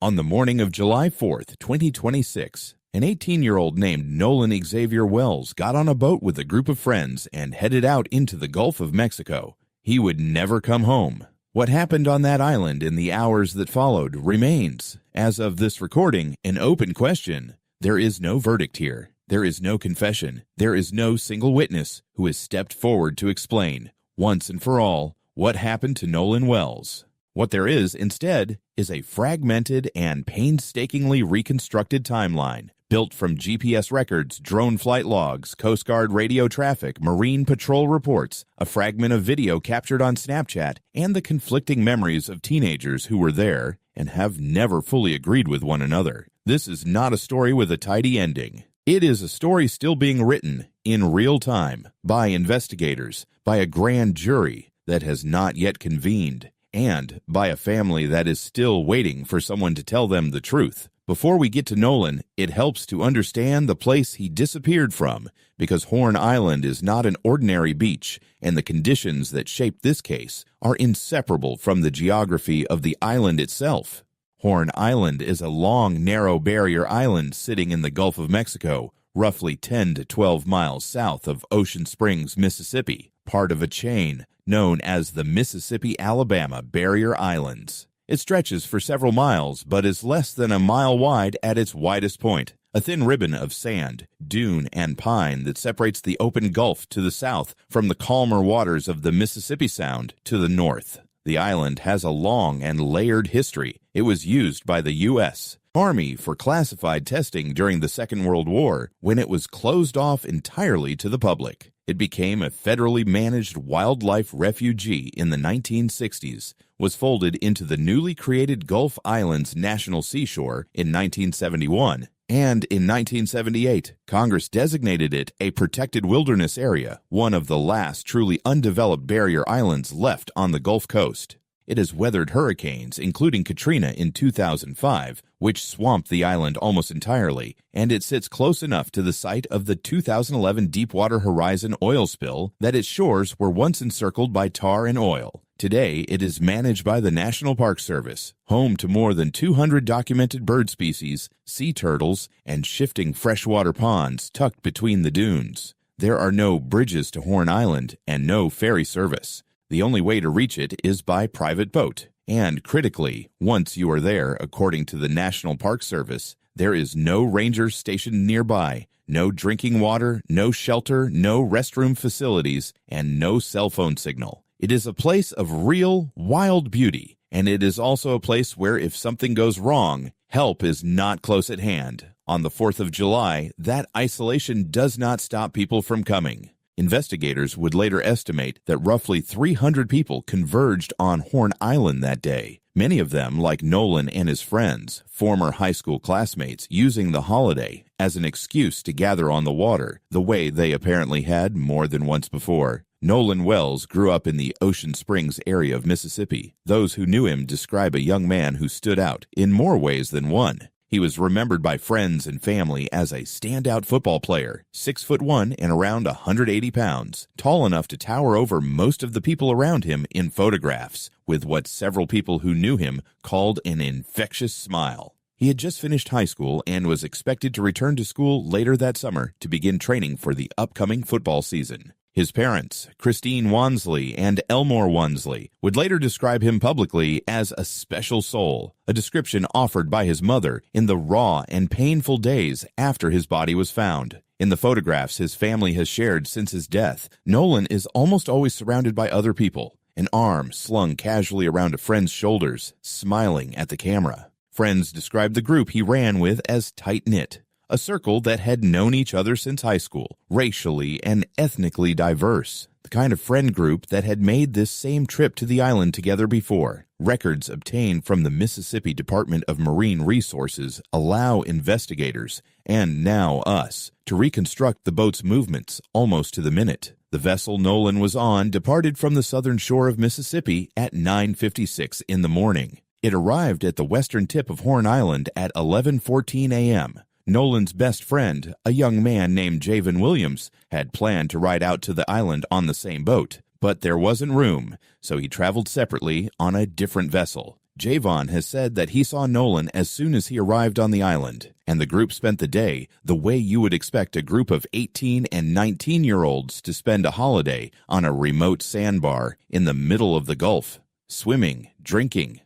On the morning of July 4th, 2026, an 18-year-old named Nolan Xavier Wells got on a boat with a group of friends and headed out into the Gulf of Mexico. He would never come home. What happened on that island in the hours that followed remains, as of this recording, an open question. There is no verdict here. There is no confession. There is no single witness who has stepped forward to explain, once and for all, what happened to Nolan Wells. What there is, instead, is a fragmented and painstakingly reconstructed timeline, built from GPS records, drone flight logs, Coast Guard radio traffic, Marine Patrol reports, a fragment of video captured on Snapchat, and the conflicting memories of teenagers who were there and have never fully agreed with one another. This is not a story with a tidy ending. It is a story still being written in real time by investigators, by a grand jury that has not yet convened, and by a family that is still waiting for someone to tell them the truth. Before we get to Nolan, it helps to understand the place he disappeared from, because Horn Island is not an ordinary beach, and the conditions that shape this case are inseparable from the geography of the island itself. Horn Island is a long, narrow barrier island sitting in the Gulf of Mexico, roughly 10 to 12 miles south of Ocean Springs, Mississippi, part of a chain known as the Mississippi-Alabama Barrier Islands. It stretches for several miles, but is less than a mile wide at its widest point, a thin ribbon of sand, dune, and pine that separates the open Gulf to the south from the calmer waters of the Mississippi Sound to the north. The island has a long and layered history. It was used by the U.S. Army for classified testing during the Second World War, when it was closed off entirely to the public. It became a federally managed wildlife refuge in the 1960s, was folded into the newly created Gulf Islands National Seashore in 1971, and in 1978, Congress designated it a protected wilderness area, one of the last truly undeveloped barrier islands left on the Gulf Coast. It has weathered hurricanes, including Katrina in 2005, which swamped the island almost entirely, and it sits close enough to the site of the 2011 Deepwater Horizon oil spill that its shores were once encircled by tar and oil. Today, it is managed by the National Park Service, home to more than 200 documented bird species, sea turtles, and shifting freshwater ponds tucked between the dunes. There are no bridges to Horn Island and no ferry service. The only way to reach it is by private boat. And critically, once you are there, according to the National Park Service, there is no ranger stationed nearby, no drinking water, no shelter, no restroom facilities, and no cell phone signal. It is a place of real, wild beauty, and it is also a place where if something goes wrong, help is not close at hand. On the 4th of July, that isolation does not stop people from coming. Investigators would later estimate that roughly 300 people converged on Horn Island that day, many of them, like Nolan and his friends, former high school classmates, using the holiday as an excuse to gather on the water, the way they apparently had more than once before. Nolan Wells grew up in the Ocean Springs area of Mississippi. Those who knew him describe a young man who stood out in more ways than one. He was remembered by friends and family as a standout football player, 6'1" and around 180 pounds, tall enough to tower over most of the people around him in photographs, with what several people who knew him called an infectious smile. He had just finished high school and was expected to return to school later that summer to begin training for the upcoming football season. His parents, Christine Wansley and Elmore Wansley, would later describe him publicly as a special soul, a description offered by his mother in the raw and painful days after his body was found. In the photographs his family has shared since his death, Nolan is almost always surrounded by other people, an arm slung casually around a friend's shoulders, smiling at the camera. Friends describe the group he ran with as tight-knit, a circle that had known each other since high school, racially and ethnically diverse, the kind of friend group that had made this same trip to the island together before. Records obtained from the Mississippi Department of Marine Resources allow investigators, and now us, to reconstruct the boat's movements almost to the minute. The vessel Nolan was on departed from the southern shore of Mississippi at 9:56 in the morning. It arrived at the western tip of Horn Island at 11:14 a.m. Nolan's best friend, a young man named Javen Williams, had planned to ride out to the island on the same boat, but there wasn't room, so he traveled separately on a different vessel. Javon has said that he saw Nolan as soon as he arrived on the island, and the group spent the day the way you would expect a group of 18 and 19-year-olds to spend a holiday on a remote sandbar in the middle of the Gulf, swimming, drinking,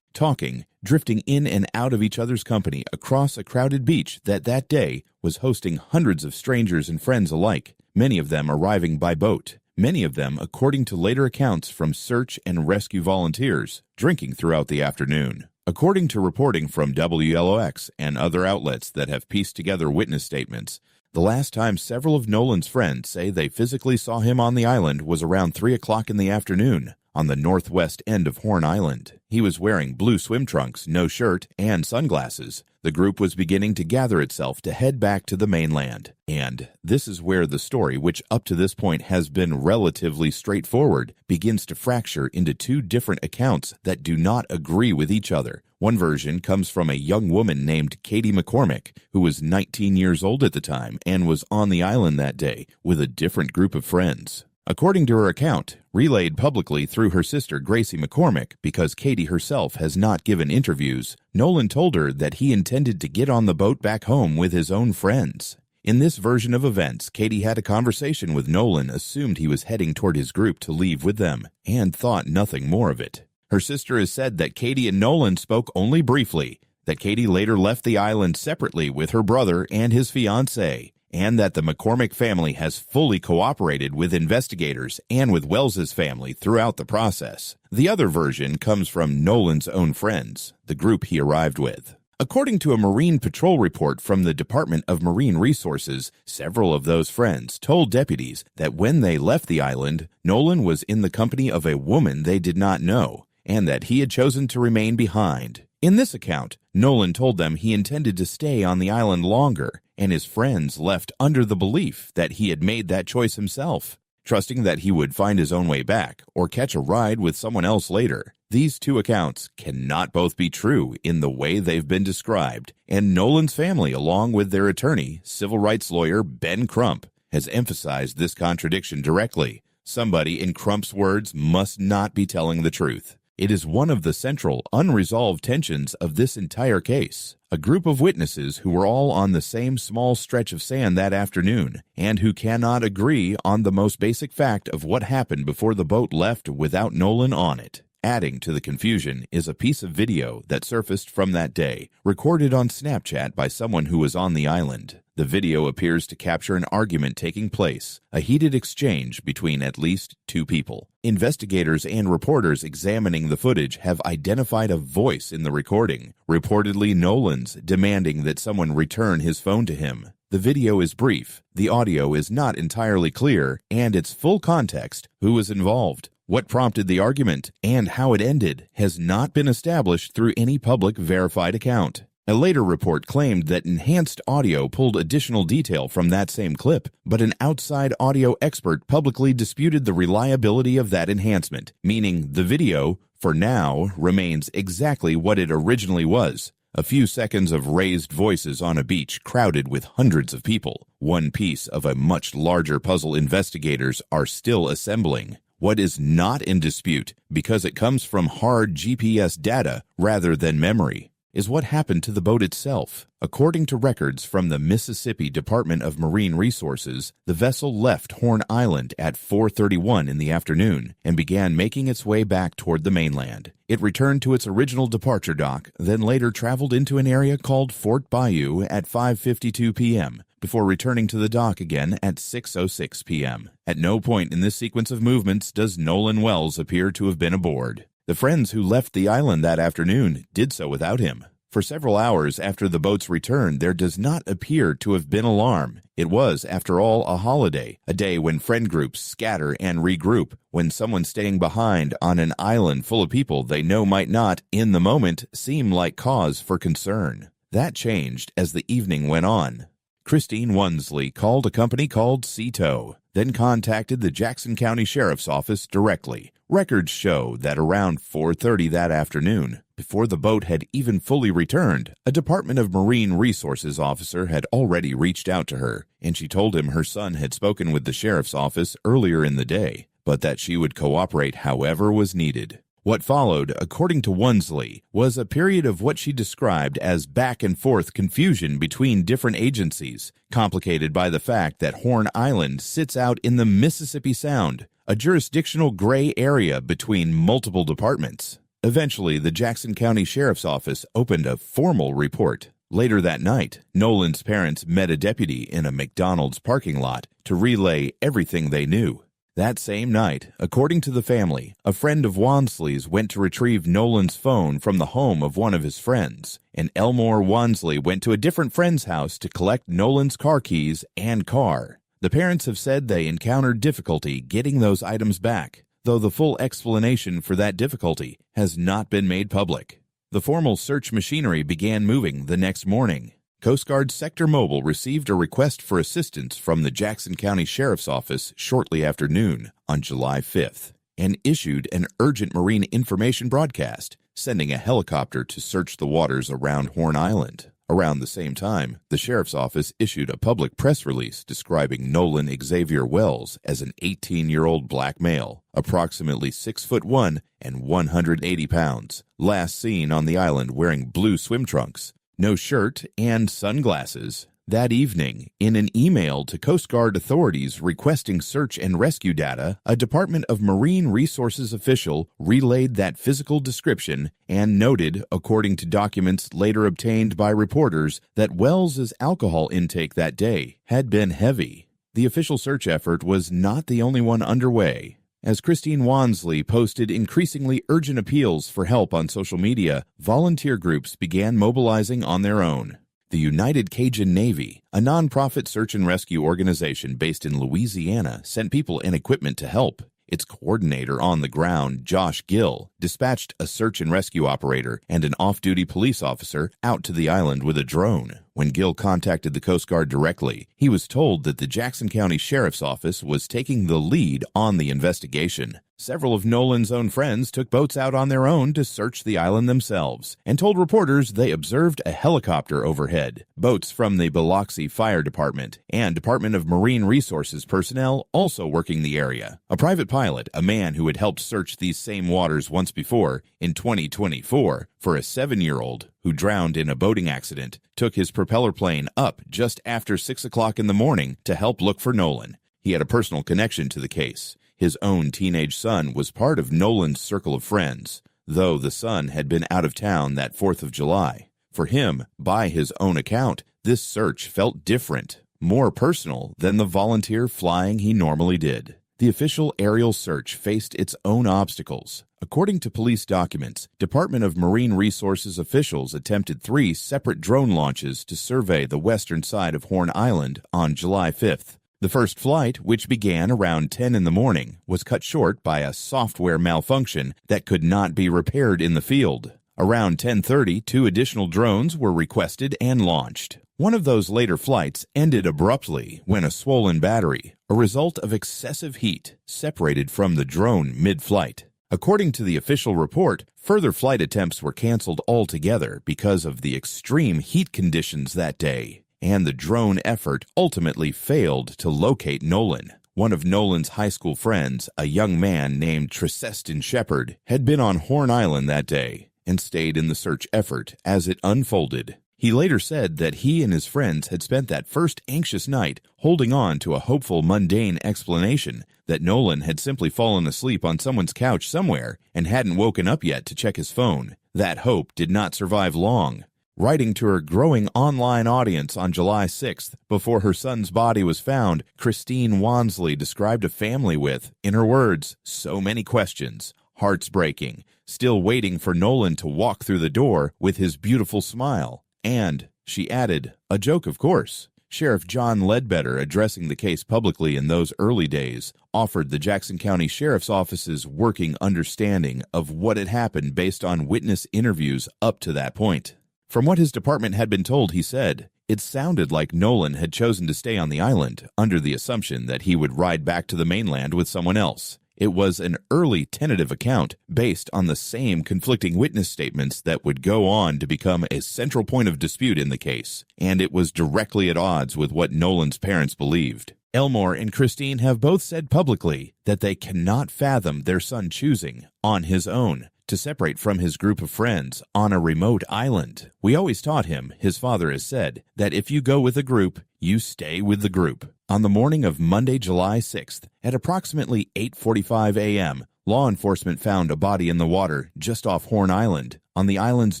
talking, drifting in and out of each other's company across a crowded beach that day was hosting hundreds of strangers and friends alike, many of them arriving by boat. Many of them, according to later accounts from search and rescue volunteers, drinking throughout the afternoon. According to reporting from WLOX and other outlets that have pieced together witness statements, the last time several of Nolan's friends say they physically saw him on the island was around 3 o'clock in the afternoon on the northwest end of Horn Island. He was wearing blue swim trunks, no shirt, and sunglasses. The group was beginning to gather itself to head back to the mainland. And this is where the story, which up to this point has been relatively straightforward, begins to fracture into two different accounts that do not agree with each other. One version comes from a young woman named Katie McCormick, who was 19 years old at the time and was on the island that day with a different group of friends. According to her account, relayed publicly through her sister Gracie McCormick, because Katie herself has not given interviews, Nolan told her that he intended to get on the boat back home with his own friends. In this version of events, Katie had a conversation with Nolan, assumed he was heading toward his group to leave with them, and thought nothing more of it. Her sister has said that Katie and Nolan spoke only briefly, that Katie later left the island separately with her brother and his fiancée, and that the McCormick family has fully cooperated with investigators and with Wells's family throughout the process. The other version comes from Nolan's own friends, the group he arrived with. According to a Marine Patrol report from the Department of Marine Resources, several of those friends told deputies that when they left the island, Nolan was in the company of a woman they did not know, and that he had chosen to remain behind. In this account, Nolan told them he intended to stay on the island longer, and his friends left under the belief that he had made that choice himself, trusting that he would find his own way back or catch a ride with someone else later. These two accounts cannot both be true in the way they've been described, and Nolan's family, along with their attorney, civil rights lawyer Ben Crump, has emphasized this contradiction directly. Somebody, in Crump's words, must not be telling the truth. It is one of the central, unresolved tensions of this entire case. A group of witnesses who were all on the same small stretch of sand that afternoon, and who cannot agree on the most basic fact of what happened before the boat left without Nolan on it. Adding to the confusion is a piece of video that surfaced from that day, recorded on Snapchat by someone who was on the island. The video appears to capture an argument taking place, a heated exchange between at least two people. Investigators and reporters examining the footage have identified a voice in the recording, reportedly Nolan's, demanding that someone return his phone to him. The video is brief, the audio is not entirely clear, and its full context, who was involved, what prompted the argument, and how it ended, has not been established through any public verified account. A later report claimed that enhanced audio pulled additional detail from that same clip, but an outside audio expert publicly disputed the reliability of that enhancement, meaning the video, for now, remains exactly what it originally was. A few seconds of raised voices on a beach crowded with hundreds of people, one piece of a much larger puzzle investigators are still assembling. What is not in dispute, because it comes from hard GPS data rather than memory, is what happened to the boat itself. According to records from the Mississippi Department of Marine Resources, the vessel left Horn Island at 4:31 in the afternoon and began making its way back toward the mainland. It returned to its original departure dock, then later traveled into an area called Fort Bayou at 5:52 p.m., before returning to the dock again at 6:06 p.m. At no point in this sequence of movements does Nolan Wells appear to have been aboard. The friends who left the island that afternoon did so without him. For several hours after the boat's return, there does not appear to have been alarm. It was, after all, a holiday, a day when friend groups scatter and regroup, when someone staying behind on an island full of people they know might not, in the moment, seem like cause for concern. That changed as the evening went on. Christine Wonsley called a company called Sea-Tow, then contacted the Jackson County Sheriff's Office directly. Records show that around 4:30 that afternoon, before the boat had even fully returned, a Department of Marine Resources officer had already reached out to her, and she told him her son had spoken with the sheriff's office earlier in the day, but that she would cooperate however was needed. What followed, according to Wansley, was a period of what she described as back-and-forth confusion between different agencies, complicated by the fact that Horn Island sits out in the Mississippi Sound, a jurisdictional gray area between multiple departments. Eventually, the Jackson County Sheriff's Office opened a formal report. Later that night, Nolan's parents met a deputy in a McDonald's parking lot to relay everything they knew. That same night, according to the family, a friend of Wansley's went to retrieve Nolan's phone from the home of one of his friends, and Elmore Wansley went to a different friend's house to collect Nolan's car keys and car. The parents have said they encountered difficulty getting those items back, though the full explanation for that difficulty has not been made public. The formal search machinery began moving the next morning. Coast Guard Sector Mobile received a request for assistance from the Jackson County Sheriff's Office shortly after noon on July 5th and issued an urgent marine information broadcast, sending a helicopter to search the waters around Horn Island. Around the same time, the Sheriff's Office issued a public press release describing Nolan Xavier Wells as an 18-year-old black male, approximately 6'1" and 180 pounds, last seen on the island wearing blue swim trunks, no shirt, and sunglasses. That evening, in an email to Coast Guard authorities requesting search and rescue data, a Department of Marine Resources official relayed that physical description and noted, according to documents later obtained by reporters, that Wells's alcohol intake that day had been heavy. The official search effort was not the only one underway. As Christine Wansley posted increasingly urgent appeals for help on social media, volunteer groups began mobilizing on their own. The United Cajun Navy, a nonprofit search and rescue organization based in Louisiana, sent people and equipment to help. Its coordinator on the ground, Josh Gill, dispatched a search and rescue operator and an off-duty police officer out to the island with a drone. When Gill contacted the Coast Guard directly, he was told that the Jackson County Sheriff's Office was taking the lead on the investigation. Several of Nolan's own friends took boats out on their own to search the island themselves and told reporters they observed a helicopter overhead, boats from the Biloxi Fire Department, and Department of Marine Resources personnel also working the area. A private pilot, a man who had helped search these same waters once before, in 2024, for a 7-year-old who drowned in a boating accident, took his propeller plane up just after 6 o'clock in the morning to help look for Nolan. He had a personal connection to the case. His own teenage son was part of Nolan's circle of friends, though the son had been out of town that 4th of July. For him, by his own account, this search felt different, more personal than the volunteer flying he normally did. The official aerial search faced its own obstacles. According to police documents, Department of Marine Resources officials attempted 3 separate drone launches to survey the western side of Horn Island on July 5th. The first flight, which began around 10 in the morning, was cut short by a software malfunction that could not be repaired in the field. Around 10:30, 2 additional drones were requested and launched. One of those later flights ended abruptly when a swollen battery, a result of excessive heat, separated from the drone mid-flight. According to the official report, further flight attempts were canceled altogether because of the extreme heat conditions that day, and the drone effort ultimately failed to locate Nolan. One of Nolan's high school friends, a young man named Triseston Shepard, had been on Horn Island that day and stayed in the search effort as it unfolded. He later said that he and his friends had spent that first anxious night holding on to a hopeful, mundane explanation that Nolan had simply fallen asleep on someone's couch somewhere and hadn't woken up yet to check his phone. That hope did not survive long. Writing to her growing online audience on July 6th, before her son's body was found, Christine Wansley described a family with, in her words, so many questions, hearts breaking, still waiting for Nolan to walk through the door with his beautiful smile. And, she added, a joke of course. Sheriff John Ledbetter, addressing the case publicly in those early days, offered the Jackson County Sheriff's Office's working understanding of what had happened based on witness interviews up to that point. From what his department had been told, he said, it sounded like Nolan had chosen to stay on the island under the assumption that he would ride back to the mainland with someone else. It was an early tentative account based on the same conflicting witness statements that would go on to become a central point of dispute in the case, and it was directly at odds with what Nolan's parents believed. Elmore and Christine have both said publicly that they cannot fathom their son choosing, on his own, to separate from his group of friends on a remote island. We always taught him, his father has said, that if you go with a group, you stay with the group. On the morning of Monday, July 6th, at approximately 8:45 a.m., law enforcement found a body in the water just off Horn Island, on the island's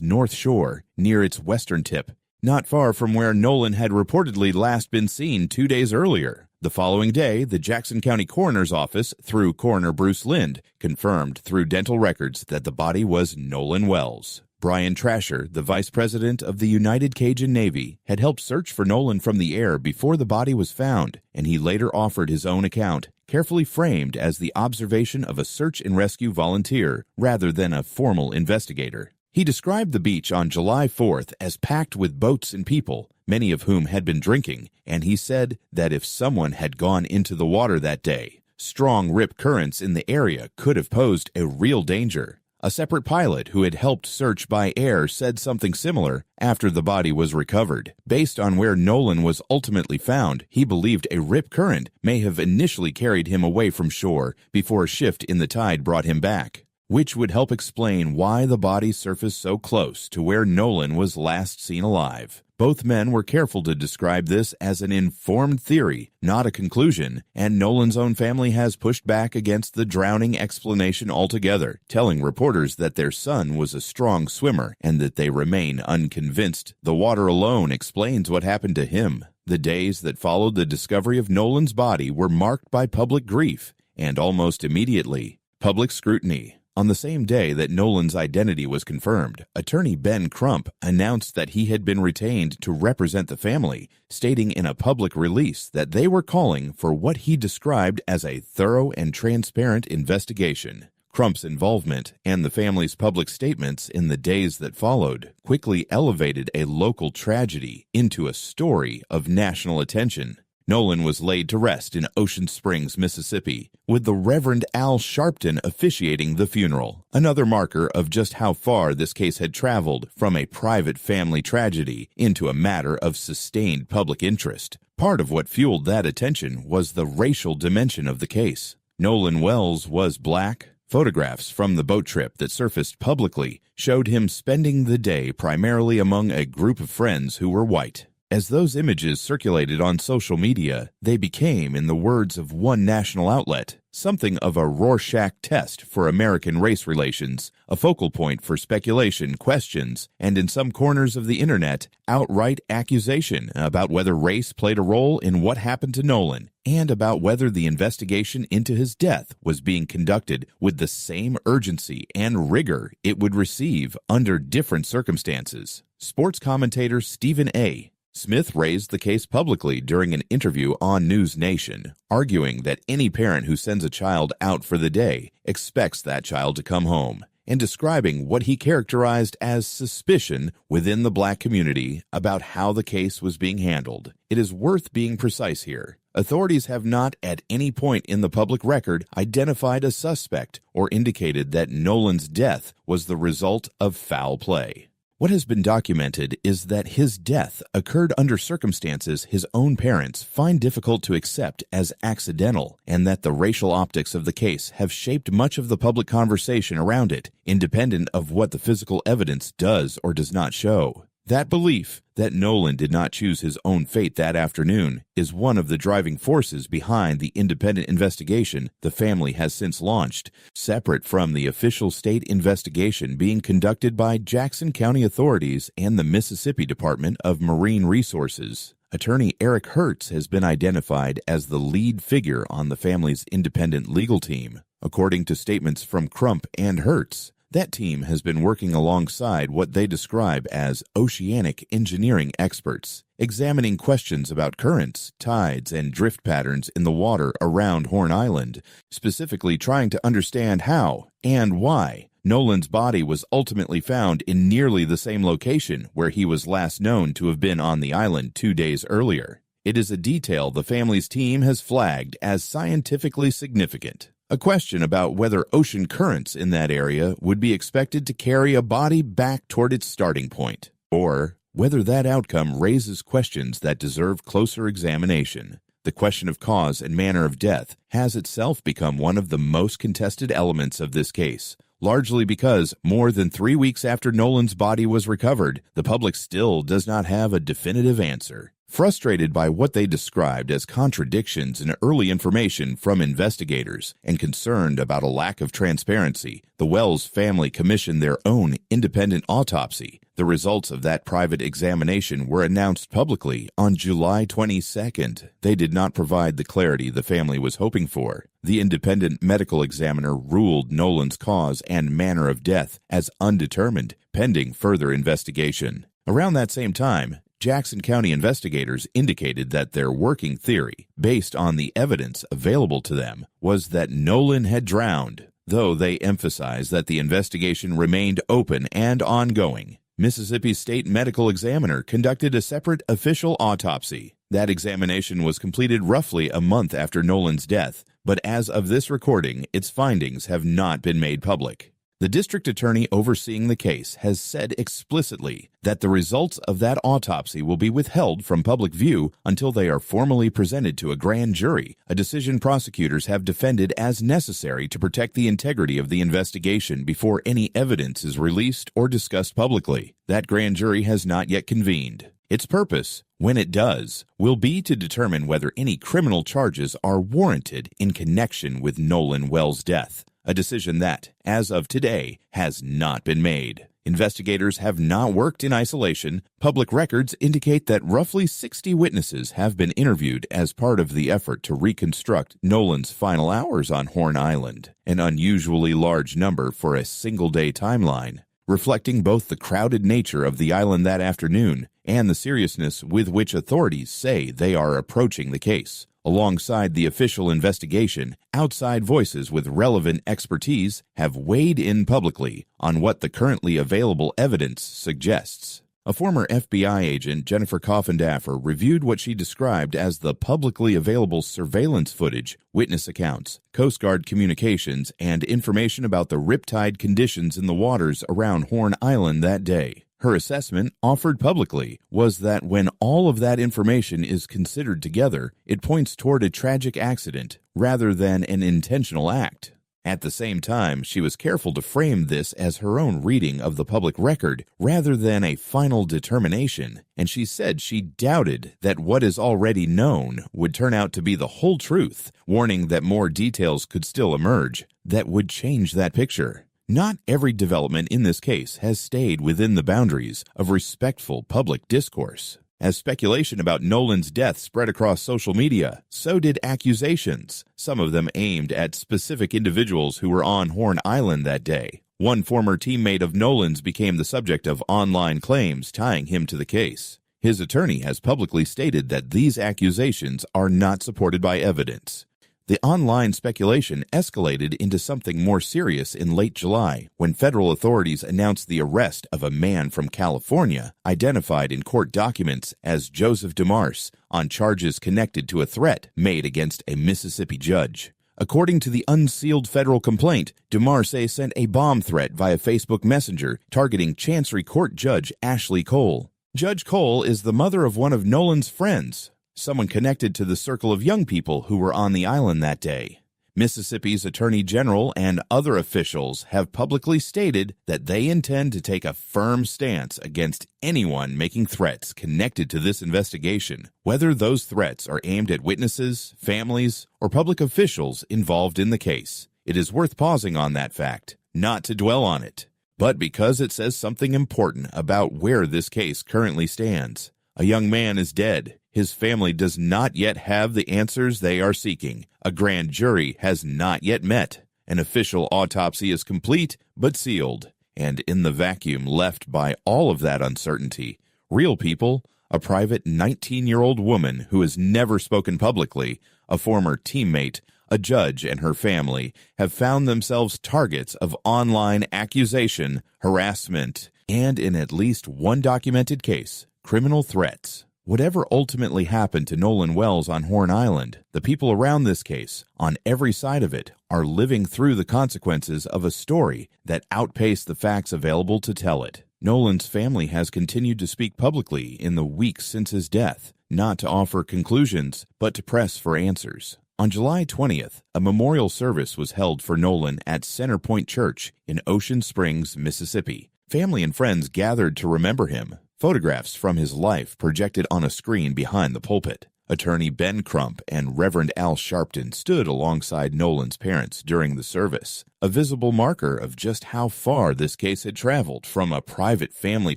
north shore, near its western tip, not far from where Nolan had reportedly last been seen 2 days earlier. The following day, the Jackson County Coroner's Office, through Coroner Bruce Lind, confirmed through dental records that the body was Nolan Wells. Brian Trasher, the vice president of the United Cajun Navy, had helped search for Nolan from the air before the body was found, and he later offered his own account, carefully framed as the observation of a search and rescue volunteer rather than a formal investigator. He described the beach on July 4th as packed with boats and people, many of whom had been drinking, and he said that if someone had gone into the water that day, strong rip currents in the area could have posed a real danger. A separate pilot who had helped search by air said something similar after the body was recovered. Based on where Nolan was ultimately found, he believed a rip current may have initially carried him away from shore before a shift in the tide brought him back, which would help explain why the body surfaced so close to where Nolan was last seen alive. Both men were careful to describe this as an informed theory, not a conclusion, and Nolan's own family has pushed back against the drowning explanation altogether, telling reporters that their son was a strong swimmer and that they remain unconvinced the water alone explains what happened to him. The days that followed the discovery of Nolan's body were marked by public grief and almost immediately, public scrutiny. On the same day that Nolan's identity was confirmed, attorney Ben Crump announced that he had been retained to represent the family, stating in a public release that they were calling for what he described as a thorough and transparent investigation. Crump's involvement and the family's public statements in the days that followed quickly elevated a local tragedy into a story of national attention. Nolan was laid to rest in Ocean Springs, Mississippi, with the Reverend Al Sharpton officiating the funeral, another marker of just how far this case had traveled from a private family tragedy into a matter of sustained public interest. Part of what fueled that attention was the racial dimension of the case. Nolan Wells was black. Photographs from the boat trip that surfaced publicly showed him spending the day primarily among a group of friends who were white. As those images circulated on social media, they became, in the words of one national outlet, something of a Rorschach test for American race relations, a focal point for speculation, questions, and in some corners of the internet, outright accusation about whether race played a role in what happened to Nolan, and about whether the investigation into his death was being conducted with the same urgency and rigor it would receive under different circumstances. Sports commentator Stephen A. Smith raised the case publicly during an interview on News Nation, arguing that any parent who sends a child out for the day expects that child to come home, and describing what he characterized as suspicion within the black community about how the case was being handled. It is worth being precise here. Authorities have not at any point in the public record identified a suspect or indicated that Nolan's death was the result of foul play. What has been documented is that his death occurred under circumstances his own parents find difficult to accept as accidental, and that the racial optics of the case have shaped much of the public conversation around it, independent of what the physical evidence does or does not show. That belief that Nolan did not choose his own fate that afternoon is one of the driving forces behind the independent investigation the family has since launched, separate from the official state investigation being conducted by Jackson County authorities and the Mississippi Department of Marine Resources. Attorney Eric Hertz has been identified as the lead figure on the family's independent legal team. According to statements from Crump and Hertz, that team has been working alongside what they describe as oceanic engineering experts, examining questions about currents, tides, and drift patterns in the water around Horn Island, specifically trying to understand how and why Nolan's body was ultimately found in nearly the same location where he was last known to have been on the island 2 days earlier. It is a detail the family's team has flagged as scientifically significant. A question about whether ocean currents in that area would be expected to carry a body back toward its starting point, or whether that outcome raises questions that deserve closer examination. The question of cause and manner of death has itself become one of the most contested elements of this case, largely because more than 3 weeks after Nolan's body was recovered, the public still does not have a definitive answer. Frustrated by what they described as contradictions in early information from investigators and concerned about a lack of transparency, the Wells family commissioned their own independent autopsy. The results of that private examination were announced publicly on July 22nd. They did not provide the clarity the family was hoping for. The independent medical examiner ruled Nolan's cause and manner of death as undetermined, pending further investigation. Around that same time, Jackson County investigators indicated that their working theory, based on the evidence available to them, was that Nolan had drowned, though they emphasized that the investigation remained open and ongoing. Mississippi State Medical Examiner conducted a separate official autopsy. That examination was completed roughly a month after Nolan's death, but as of this recording, its findings have not been made public. The district attorney overseeing the case has said explicitly that the results of that autopsy will be withheld from public view until they are formally presented to a grand jury, a decision prosecutors have defended as necessary to protect the integrity of the investigation before any evidence is released or discussed publicly. That grand jury has not yet convened. Its purpose, when it does, will be to determine whether any criminal charges are warranted in connection with Nolan Wells' death. A decision that, as of today, has not been made. Investigators have not worked in isolation. Public records indicate that roughly 60 witnesses have been interviewed as part of the effort to reconstruct Nolan's final hours on Horn Island, an unusually large number for a single-day timeline, reflecting both the crowded nature of the island that afternoon and the seriousness with which authorities say they are approaching the case. Alongside the official investigation, outside voices with relevant expertise have weighed in publicly on what the currently available evidence suggests. A former FBI agent, Jennifer Coffindaffer, reviewed what she described as the publicly available surveillance footage, witness accounts, Coast Guard communications, and information about the riptide conditions in the waters around Horn Island that day. Her assessment, offered publicly, was that when all of that information is considered together, it points toward a tragic accident rather than an intentional act. At the same time, she was careful to frame this as her own reading of the public record rather than a final determination, and she said she doubted that what is already known would turn out to be the whole truth, warning that more details could still emerge that would change that picture. Not every development in this case has stayed within the boundaries of respectful public discourse. As speculation about Nolan's death spread across social media, so did accusations, some of them aimed at specific individuals who were on Horn Island that day. One former teammate of Nolan's became the subject of online claims tying him to the case. His attorney has publicly stated that these accusations are not supported by evidence. The online speculation escalated into something more serious in late July when federal authorities announced the arrest of a man from California identified in court documents as Joseph DeMarce on charges connected to a threat made against a Mississippi judge. According to the unsealed federal complaint, DeMarce sent a bomb threat via Facebook Messenger targeting Chancery Court Judge Ashley Cole. Judge Cole is the mother of one of Nolan's friends, someone connected to the circle of young people who were on the island that day. Mississippi's Attorney General and other officials have publicly stated that they intend to take a firm stance against anyone making threats connected to this investigation, whether those threats are aimed at witnesses, families, or public officials involved in the case. It is worth pausing on that fact, not to dwell on it, but because it says something important about where this case currently stands. A young man is dead. His family does not yet have the answers they are seeking. A grand jury has not yet met. An official autopsy is complete but sealed. And in the vacuum left by all of that uncertainty, real people, a private 19-year-old woman who has never spoken publicly, a former teammate, a judge, and her family have found themselves targets of online accusation, harassment, and in at least one documented case, criminal threats. Whatever ultimately happened to Nolan Wells on Horn Island, the people around this case, on every side of it, are living through the consequences of a story that outpaced the facts available to tell it. Nolan's family has continued to speak publicly in the weeks since his death, not to offer conclusions, but to press for answers. On July 20th, a memorial service was held for Nolan at Center Point Church in Ocean Springs, Mississippi. Family and friends gathered to remember him. Photographs from his life projected on a screen behind the pulpit. Attorney Ben Crump and Reverend Al Sharpton stood alongside Nolan's parents during the service, a visible marker of just how far this case had traveled from a private family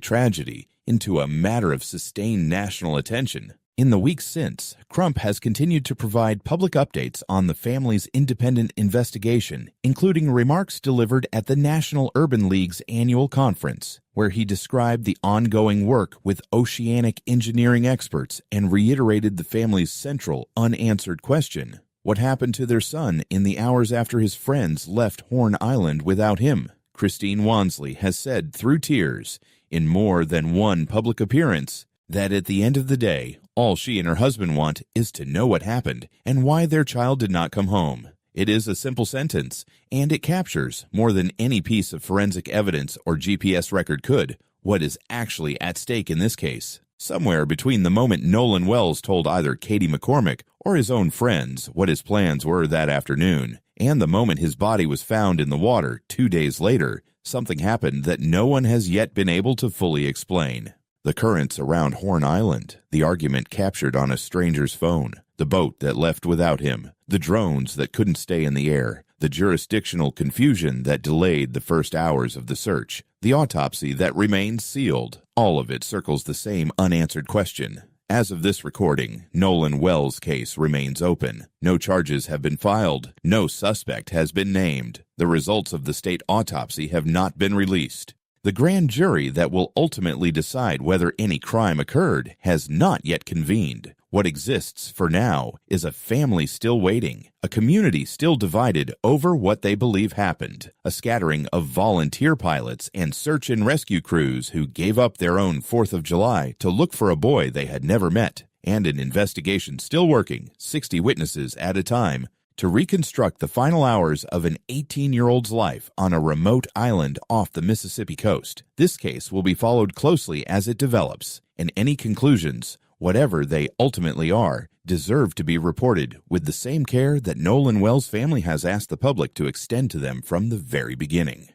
tragedy into a matter of sustained national attention. In the weeks since, Crump has continued to provide public updates on the family's independent investigation, including remarks delivered at the National Urban League's annual conference, where he described the ongoing work with oceanic engineering experts and reiterated the family's central, unanswered question: what happened to their son in the hours after his friends left Horn Island without him? Christine Wansley has said through tears, in more than one public appearance, that at the end of the day, all she and her husband want is to know what happened and why their child did not come home. It is a simple sentence, and it captures, more than any piece of forensic evidence or GPS record could, what is actually at stake in this case. Somewhere between the moment Nolan Wells told either Katie McCormick or his own friends what his plans were that afternoon, and the moment his body was found in the water 2 days later, something happened that no one has yet been able to fully explain. The currents around Horn Island, the argument captured on a stranger's phone, the boat that left without him, the drones that couldn't stay in the air, the jurisdictional confusion that delayed the first hours of the search, the autopsy that remained sealed, all of it circles the same unanswered question. As of this recording, Nolan Wells' case remains open. No charges have been filed. No suspect has been named. The results of the state autopsy have not been released. The grand jury that will ultimately decide whether any crime occurred has not yet convened. What exists for now is a family still waiting, a community still divided over what they believe happened, a scattering of volunteer pilots and search and rescue crews who gave up their own 4th of July to look for a boy they had never met, and an investigation still working, 60 witnesses at a time, to reconstruct the final hours of an 18-year-old's life on a remote island off the Mississippi coast. This case will be followed closely as it develops, and any conclusions, whatever they ultimately are, deserve to be reported with the same care that Nolan Wells' family has asked the public to extend to them from the very beginning.